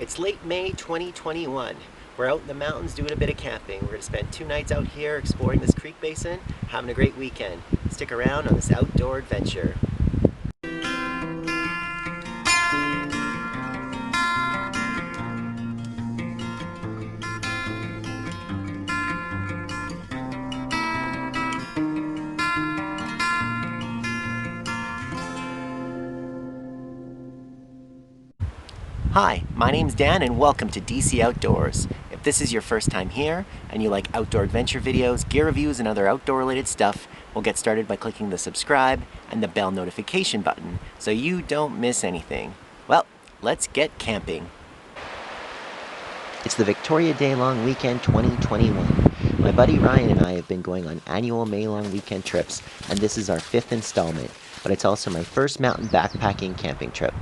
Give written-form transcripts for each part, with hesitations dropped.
It's late May 2021. We're out in the mountains doing a bit of camping. We're going to spend 2 nights out here exploring this creek basin, having a great weekend. Stick around on this outdoor adventure. Hi, my name's Dan and welcome to DC Outdoors. If this is your first time here and you like outdoor adventure videos, gear reviews, and other outdoor related stuff, we'll get started by clicking the subscribe and the bell notification button so you don't miss anything. Well, let's get camping. It's the Victoria Day Long Weekend 2021. My buddy Ryan and I have been going on annual May Long weekend trips, and this is our 5th installment, but it's also my first mountain backpacking camping trip.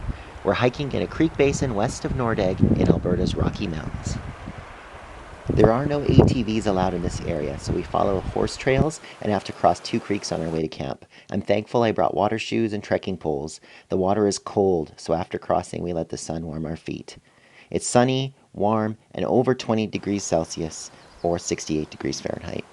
We're hiking in a creek basin west of Nordegg in Alberta's Rocky Mountains. There are no ATVs allowed in this area, so we follow horse trails and have to cross 2 creeks on our way to camp. I'm thankful I brought water shoes and trekking poles. The water is cold, so after crossing we let the sun warm our feet. It's sunny, warm, and over 20 degrees Celsius, or 68 degrees Fahrenheit.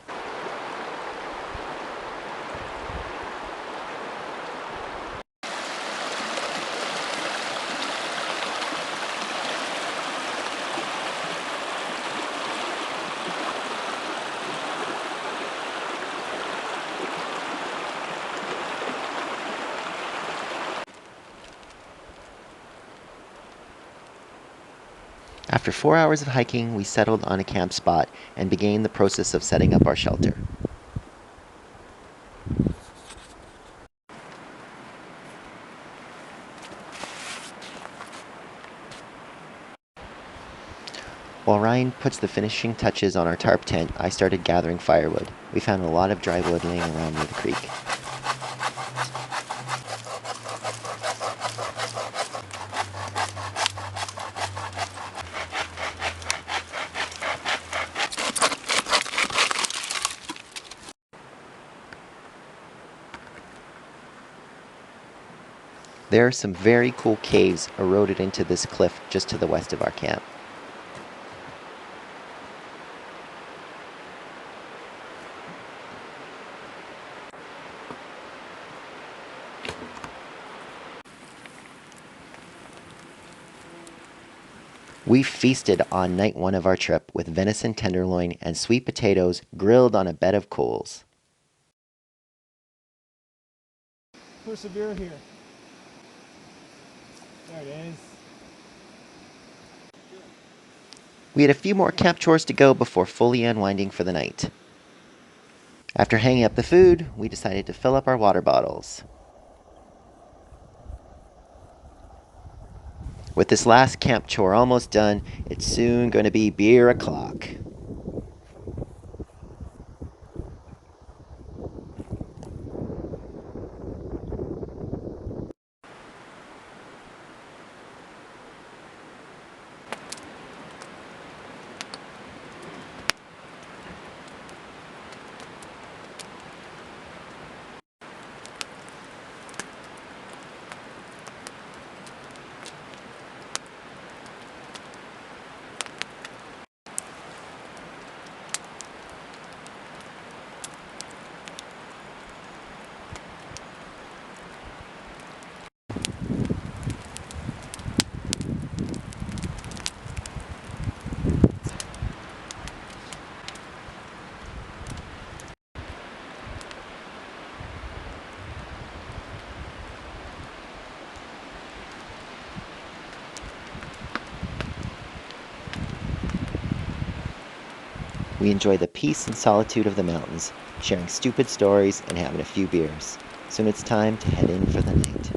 After 4 hours of hiking, we settled on a camp spot and began the process of setting up our shelter. While Ryan puts the finishing touches on our tarp tent, I started gathering firewood. We found a lot of dry wood laying around near the creek. There are some very cool caves eroded into this cliff just to the west of our camp. We feasted on night 1 of our trip with venison tenderloin and sweet potatoes grilled on a bed of coals. Persevere here. There it is. We had a few more camp chores to go before fully unwinding for the night. After hanging up the food, we decided to fill up our water bottles. With this last camp chore almost done, it's soon going to be beer o'clock. We enjoy the peace and solitude of the mountains, sharing stupid stories and having a few beers. Soon it's time to head in for the night.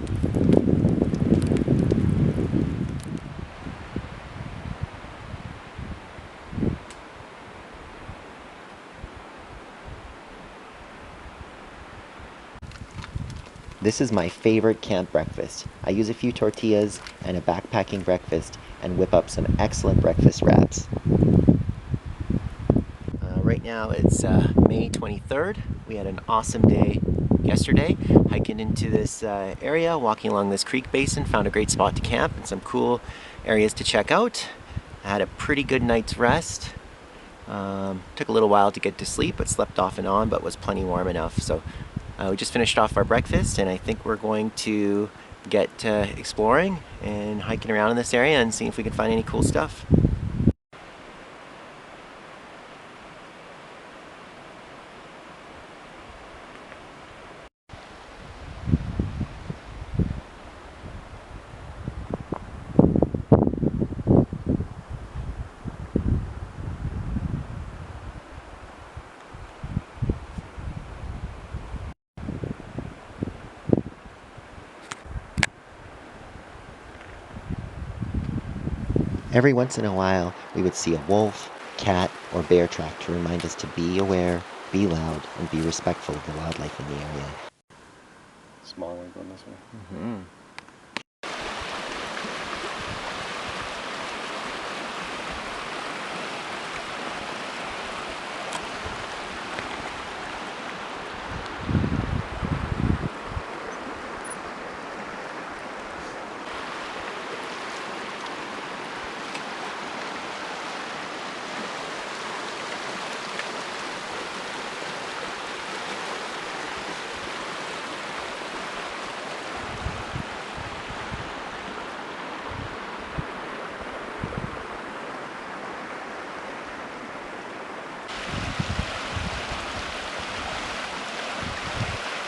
This is my favorite camp breakfast. I use a few tortillas and a backpacking breakfast and whip up some excellent breakfast wraps. Right now it's May 23rd. We had an awesome day yesterday, hiking into this area, walking along this creek basin, found a great spot to camp and some cool areas to check out. I had a pretty good night's rest. Took a little while to get to sleep, but slept off and on, but was plenty warm enough. So we just finished off our breakfast, and I think we're going to get exploring and hiking around in this area and seeing if we can find any cool stuff. Every once in a while, we would see a wolf, cat, or bear track to remind us to be aware, be loud, and be respectful of the wildlife in the area. Small one going this way. Mm-hmm.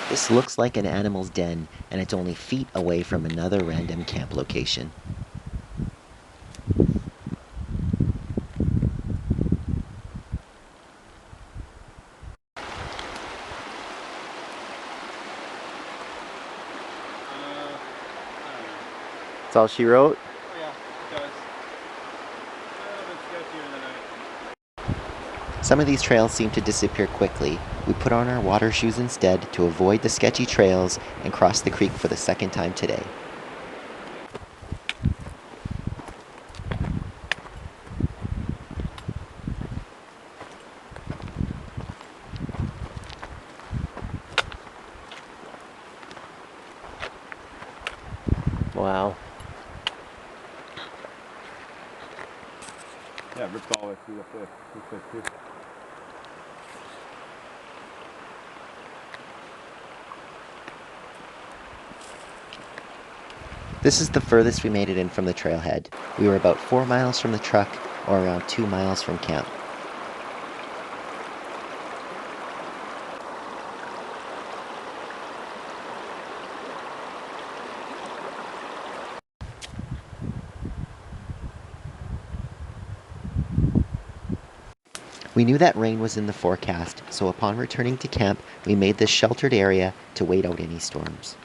This looks like an animal's den, and it's only feet away from another random camp location. That's all she wrote? Oh yeah, it does. A little bit sketchier than Some of these trails seem to disappear quickly. We put on our water shoes instead to avoid the sketchy trails and cross the creek for the second time today. Wow. Yeah, it ripped all the way through the foot. Too. This is the furthest we made it in from the trailhead. We were about 4 miles from the truck, or around 2 miles from camp. We knew that rain was in the forecast, so upon returning to camp, we made this sheltered area to wait out any storms.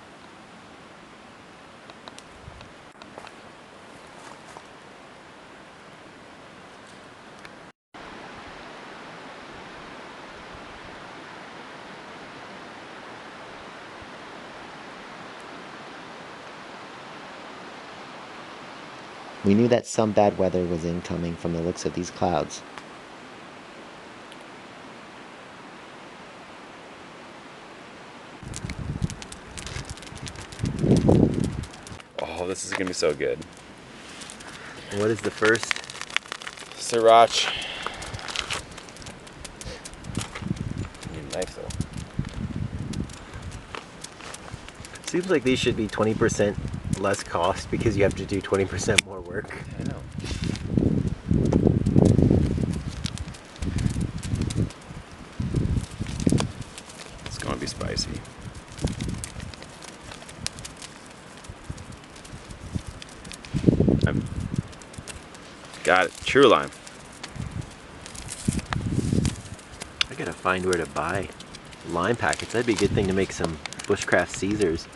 We knew that some bad weather was incoming from the looks of these clouds. Oh, this is gonna be so good. What is the first? Sriracha. Need a knife though. Seems like these should be 20% less cost because you have to do 20% more work. I know. It's gonna be spicy. Got it. True lime. I gotta find where to buy lime packets. That'd be a good thing to make some Bushcraft Caesars.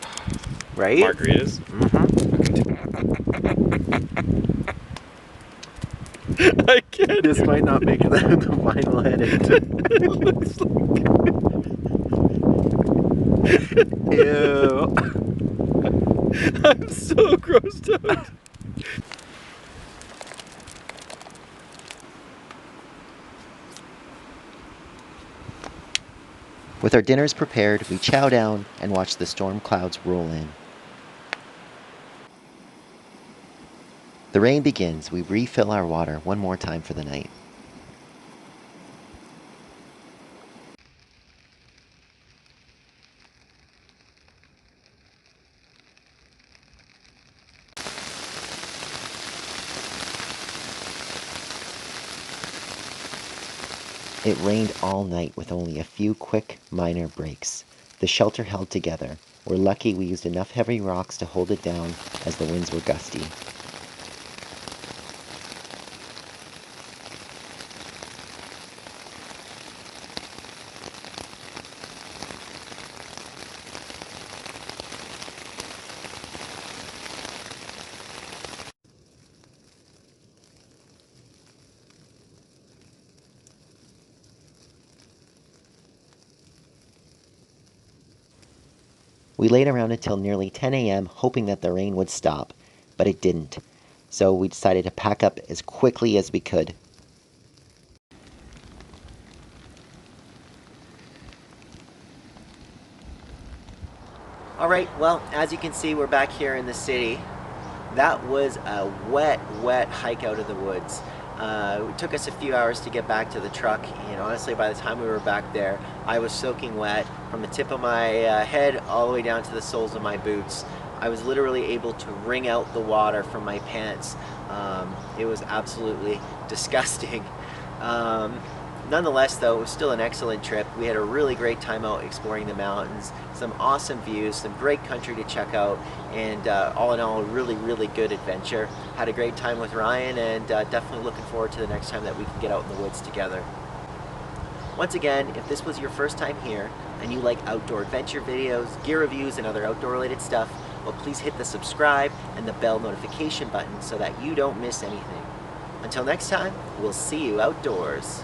Right? Margaritas. I can't. This might not make the final edit. It looks like. Ew. I'm so grossed out. With our dinners prepared, we chow down and watch the storm clouds roll in. The rain begins. We refill our water one more time for the night. It rained all night with only a few quick, minor breaks. The shelter held together. We're lucky we used enough heavy rocks to hold it down as the winds were gusty. We laid around until nearly 10 a.m. hoping that the rain would stop, but it didn't. So we decided to pack up as quickly as we could. Alright, well, as you can see, we're back here in the city. That was a wet hike out of the woods. It took us a few hours to get back to the truck, and honestly, by the time we were back there, I was soaking wet from the tip of my head all the way down to the soles of my boots. I was literally able to wring out the water from my pants. It was absolutely disgusting. Nonetheless, though, it was still an excellent trip. We had a really great time out exploring the mountains, some awesome views, some great country to check out, and all in all, a really good adventure. Had a great time with Ryan, and definitely looking forward to the next time that we can get out in the woods together. Once again, if this was your first time here, and you like outdoor adventure videos, gear reviews, and other outdoor related stuff, well, please hit the subscribe and the bell notification button so that you don't miss anything. Until next time, we'll see you outdoors.